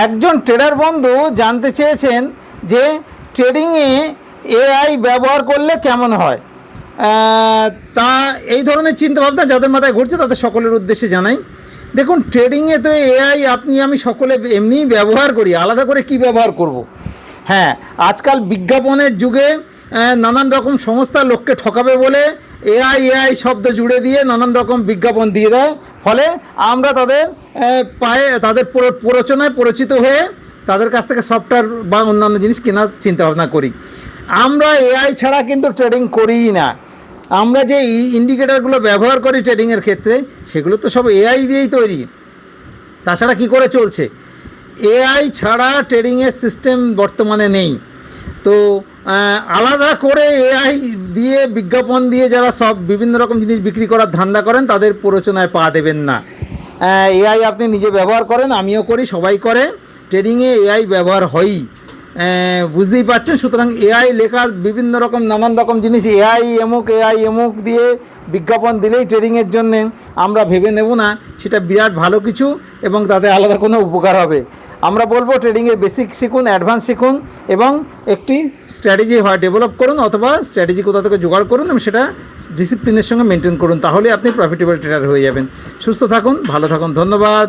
একজন ট্রেডার বন্ধু জানতে চেয়েছেন যে ট্রেডিংয়ে এআই ব্যবহার করলে কেমন হয়। তা এই ধরনের চিন্তাভাবনা যাদের মাথায় ঘুরছে তাদের সকলের উদ্দেশ্যে জানাই। দেখুন, ট্রেডিংয়ে তো এআই আপনি আমি সকলে এমনিই ব্যবহার করি, আলাদা করে কি ব্যবহার করব। হ্যাঁ, আজকাল বিজ্ঞাপনের যুগে নানান রকম সংস্থা লোককে ঠকাবে বলে এআই শব্দ জুড়ে দিয়ে নানান রকম বিজ্ঞাপন দিয়ে দেয়, ফলে আমরা তাদের পায়ে তাদের প্ররোচনায় পরিচিত হয়ে তাদের কাছ থেকে সফটওয়্যার বা অন্যান্য জিনিস কেনার চিন্তাভাবনা করি। আমরা এআই ছাড়া কিন্তু ট্রেডিং করিই না। আমরা যে ইন্ডিকেটারগুলো ব্যবহার করি ট্রেডিংয়ের ক্ষেত্রে, সেগুলো তো সব এআই দিয়েই তৈরি। তাছাড়া কি করে চলছে? এআই ছাড়া ট্রেডিংয়ের সিস্টেম বর্তমানে নেই। তো আলাদা করে এআই দিয়ে বিজ্ঞাপন দিয়ে যারা সব বিভিন্ন রকম জিনিস বিক্রি করার ধান্দা করেন তাদের প্ররোচনায় পা দেবেন না। এআই আপনি নিজে ব্যবহার করেন, আমিও করি, সবাই করে। ট্রেডিংয়ে এআই ব্যবহার হয়ই, বুঝতেই পারছেন। সুতরাং এআই লেখার বিভিন্ন রকম নানান রকম জিনিস এআই এমুক দিয়ে বিজ্ঞাপন দিলেই ট্রেডিংয়ের জন্যে আমরা ভেবে নেব না সেটা বিরাট ভালো কিছু এবং তাতে আলাদা কোনো উপকার হবে। আমরা বলবো ট্রেডিংয়ের বেসিক শিখুন, অ্যাডভান্স শিখুন এবং একটি স্ট্র্যাটেজি ডেভেলপ করুন, অথবা স্ট্র্যাটেজি কোথা থেকে জোগাড় করুন এবং সেটা ডিসিপ্লিনের সঙ্গে মেনটেন করুন। তাহলে আপনি প্রফিটেবল ট্রেডার হয়ে যাবেন। সুস্থ থাকুন, ভালো থাকুন, ধন্যবাদ।